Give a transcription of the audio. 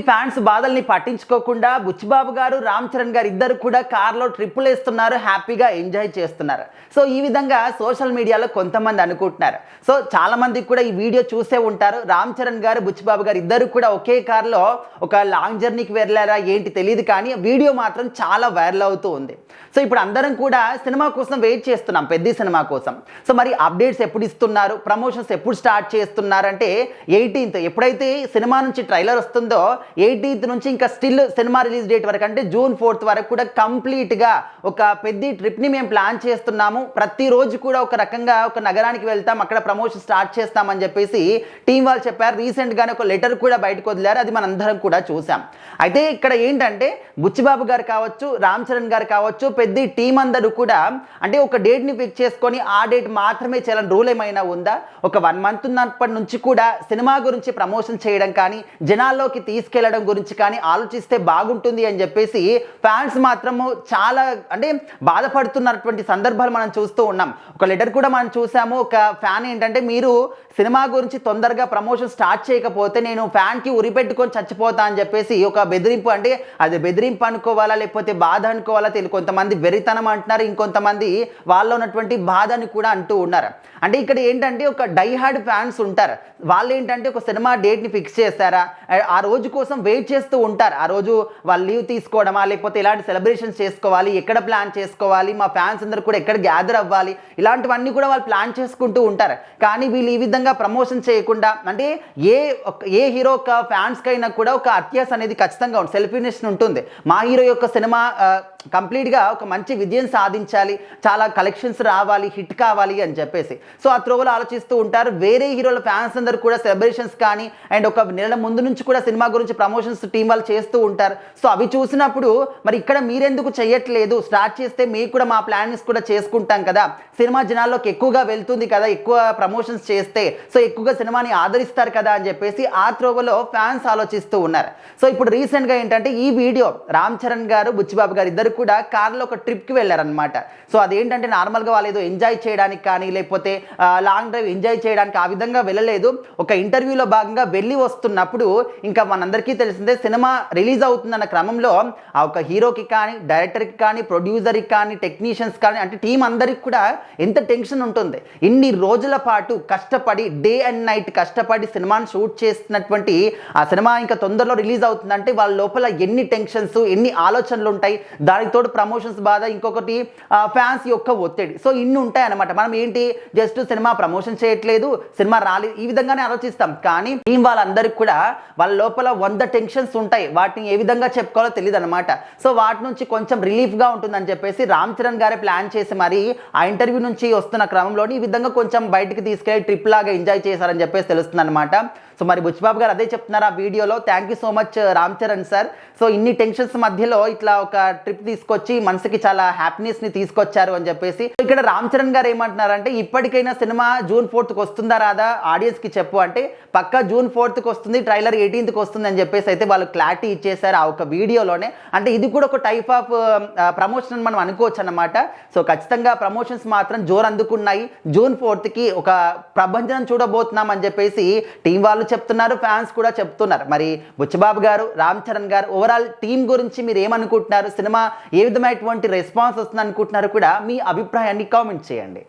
Fans బాధల్ని పట్టించుకోకుండా బుచ్చిబాబు గారు రామ్ చరణ్ గారు ఇద్దరు కూడా కార్లో ట్రిప్పులు వేస్తున్నారు, హ్యాపీగా ఎంజాయ్ చేస్తున్నారు. సో ఈ విధంగా సోషల్ మీడియాలో కొంతమంది అనుకుంటున్నారు. సో చాలా మందికి కూడా ఈ వీడియో చూసే ఉంటారు. రామ్ చరణ్ గారు బుచ్చిబాబు గారు ఇద్దరు కూడా ఒకే కార్లో ఒక లాంగ్ జర్నీకి వెళ్ళారా ఏంటి తెలియదు, కానీ వీడియో మాత్రం చాలా వైరల్ అవుతూ ఉంది. సో ఇప్పుడు అందరం కూడా సినిమా కోసం వెయిట్ చేస్తున్నాం, పెద్ద సినిమా కోసం. సో మరి అప్డేట్స్ ఎప్పుడు ఇస్తున్నారు, ప్రమోషన్స్ ఎప్పుడు స్టార్ట్ చేస్తున్నారంటే 18th ఎప్పుడైతే సినిమా నుంచి ట్రైలర్ వస్తుందో 18th నుంచి ఇంకా స్టిల్ సినిమా రిలీజ్ డేట్ వరకు అంటే June 4th వరకు కూడా కంప్లీట్గా ఒక పెద్ద ట్రిప్ని మేము ప్లాన్ చేస్తున్నాము. ప్రతిరోజు కూడా ఒక రకంగా ఒక నగరానికి వెళ్తాం, అక్కడ ప్రమోషన్ స్టార్ట్ చేస్తామని చెప్పేసి టీం వాళ్ళు చెప్పారు. రీసెంట్గానే ఒక లెటర్ కూడా బయటకు వదిలారు, అది మనందరం కూడా చూసాం. అయితే ఇక్కడ ఏంటంటే బుచ్చిబాబు గారు కావచ్చు, రామ్ చరణ్ గారు కావచ్చు, పెద్ద టీం అందరూ కూడా అంటే ఒక డేట్ని ఫిక్స్ చేసుకొని ఆ డేట్ మాత్రమే చేయాలని రూల్ ఏమైనా ఉందా? ఒక 1 month ఉన్నప్పటి నుంచి కూడా సినిమా గురించి ప్రమోషన్ చేయడం కానీ, జనాల్లోకి తీసుకెళ్లడం గురించి కానీ ఆలోచిస్తే బాగుంటుంది అని చెప్పేసి ఫ్యాన్స్ మాత్రము చాలా అంటే బాధపడుతున్నటువంటి సందర్భాలు మనం చూస్తూ ఉన్నాం. ఒక లెటర్ కూడా మనం చూసాము. ఒక ఫ్యాన్ ఏంటంటే, మీరు సినిమా గురించి తొందరగా ప్రమోషన్ స్టార్ట్ చేయకపోతే నేను ఫ్యాన్కి ఉరిపెట్టుకొని చచ్చిపోతా అని చెప్పేసి ఒక బెదిరింపు, అంటే అది బెదిరింపు అనుకోవాలా లేకపోతే బాధ అనుకోవాలా తెలియదు. కొంతమంది వెరితనం అంటున్నారు, ఇంకొంతమంది వాళ్ళలో ఉన్నటువంటి బాధని కూడా అంటూ ఉన్నారు. అంటే ఇక్కడ ఏంటంటే ఒక డైహార్డ్ ఫ్యాన్స్ ఉంటారు, వాళ్ళు ఏంటంటే ఒక సినిమా డేట్ని ఫిక్స్ చేస్తారా, ఆ రోజు కోసం వెయిట్ చేస్తూ ఉంటారు. ఆ రోజు వాళ్ళు లీవ్ తీసుకోవడమా లేకపోతే ఇలాంటి సెలబ్రేషన్స్ చేసుకోవాలి, ఎక్కడ ప్లాన్ చేసుకోవాలి, మా ఫ్యాన్స్ అందరూ కూడా ఎక్కడ గ్యాదర్ అవ్వాలి, ఇలాంటివన్నీ కూడా వాళ్ళు ప్లాన్ చేసుకుంటూ ఉంటారు. కానీ వీళ్ళు ఈ విధంగా ప్రమోషన్ చేయకుండా, అంటే ఏ హీరో యొక్క ఫ్యాన్స్కైనా కూడా ఒక అత్యాస అనేది ఖచ్చితంగా ఉంటుంది, సెల్ఫినెస్ ఉంటుంది. మా హీరో యొక్క సినిమా కంప్లీట్గా ఒక మంచి విజయం సాధించాలి, చాలా కలెక్షన్స్ రావాలి, హిట్ కావాలి అని చెప్పేసి సో ఆ త్రోవలో ఆలోచిస్తూ ఉంటారు. వేరే హీరోల ఫ్యాన్స్ అందరూ కూడా సెలబ్రేషన్స్ కానీ అండ్ ఒక నెల ముందు నుంచి కూడా సినిమా గురించి ప్రమోషన్స్ టీం వాళ్ళు చేస్తూ ఉంటారు. సో అవి చూసినప్పుడు మరి ఇక్కడ మీరెందుకు చేయట్లేదు, స్టార్ట్ చేస్తే మీకు కూడా మా ప్లాన్స్ కూడా చేసుకుంటాం కదా, సినిమా జనాల్లోకి ఎక్కువగా వెళ్తుంది కదా, ఎక్కువ ప్రమోషన్స్ చేస్తే సో ఎక్కువగా సినిమాని ఆదరిస్తారు కదా అని చెప్పేసి ఆ త్రోవలో ఫ్యాన్స్ ఆలోచిస్తూ ఉన్నారు. సో ఇప్పుడు రీసెంట్గా ఏంటంటే ఈ వీడియో రామ్ చరణ్ గారు బుచ్చిబాబు గారు ఇద్దరు కూడా కార్లో ఒక ట్రిప్కి వెళ్ళారనమాట. సో అదేంటంటే నార్మల్గా వాళ్ళు ఏదో ఎంజాయ్ చేయడానికి కానీ లేకపోతే లాంగ్ డ్రైవ్ ఎంజాయ్ చేయడానికి ఆ విధంగా వెళ్ళలేదు. ఒక ఇంటర్వ్యూలో భాగంగా వెళ్ళి వస్తున్నప్పుడు ఇంకా మనందరికీ తెలిసిందే, సినిమా రిలీజ్ అవుతుందన్న క్రమంలో ఆ ఒక హీరోకి కానీ డైరెక్టర్కి కానీ ప్రొడ్యూసర్కి కానీ టెక్నీషియన్స్ కానీ అంటే టీం అందరికి కూడా ఎంత టెన్షన్ ఉంటుంది. ఇన్ని రోజుల పాటు కష్టపడి డే అండ్ నైట్ కష్టపడి సినిమాని షూట్ చేస్తున్నటువంటి ఆ సినిమా ఇంకా తొందరలో రిలీజ్ అవుతుందంటే వాళ్ళ లోపల ఎన్ని టెన్షన్స్, ఎన్ని ఆలోచనలు ఉంటాయి. దానికి తోడు ప్రమోషన్స్ బాధ, ఇంకొకటి ఫ్యాన్స్ యొక్క ఒత్తిడి. సో ఇన్ని ఉంటాయి అన్నమాట. మనం ఏంటి జస్ట్ సినిమా ప్రమోషన్ చేయట్లేదు, సినిమా రాలేదు ఈ విధంగానే ఆలోచిస్తాం. కానీ టీం వాళ్ళందరికీ కూడా వాళ్ళ లోపల 100 టెన్షన్స్ ఉంటాయి, వాటిని ఏ విధంగా చెప్పుకోవాలో తెలియదు అనమాట. సో వాటి నుంచి కొంచెం రిలీఫ్గా ఉంటుందని చెప్పేసి రామ్ చరణ్ గారే ప్లాన్ చేసి మరి ఆ ఇంటర్వ్యూ నుంచి వస్తున్న క్రమంలోని ఈ విధంగా కొంచెం బయటికి తీసుకెళ్ళి ట్రిప్ లాగా ఎంజాయ్ చేశారని చెప్పేసి తెలుస్తుంది అనమాట. సో మరి బుచ్చిబాబు గారు అదే చెప్తున్నారు ఆ వీడియోలో. Thank you so much Ram Charan sir. So ఇన్ని టెన్షన్స్ మధ్యలో ఇట్లా ఒక ట్రిప్ తీసుకొచ్చి మనసుకి చాలా హ్యాపీనెస్ని తీసుకొచ్చారు అని చెప్పేసి. ఇక్కడ రామ్ చరణ్ గారు ఏమంటున్నారంటే, ఇప్పటికైనా సినిమా June 4th వస్తుందా రాదా ఆడియన్స్కి చెప్పు అంటే, పక్కా June 4th వస్తుంది, ట్రైలర్ 18th వస్తుంది అని చెప్పేసి అయితే వాళ్ళు క్లారిటీ ఇచ్చేశారు ఆ ఒక వీడియోలోనే. అంటే ఇది కూడా ఒక టైప్ ఆఫ్ ప్రమోషన్ అని మనం అనుకోవచ్చు అన్నమాట. సో ఖచ్చితంగా ప్రమోషన్స్ మాత్రం జోరు అందుకున్నాయి. June 4th ఒక ప్రభంజనం చూడబోతున్నాం అని చెప్పేసి టీం వాళ్ళు చెప్తున్నారు, ఫ్యాన్స్ కూడా చెప్తున్నారు. మరి బుచ్చిబాబు గారు, రామ్ చరణ్ గారు ఓవరాల్ టీం గురించి మీరు ఏమనుకుంటున్నారు, సినిమా ఏ విధమైనటువంటి రెస్పాన్స్ వస్తుంది అనుకుంటున్నారు కూడా మీ అభిప్రాయాన్ని కామెంట్ చేయండి.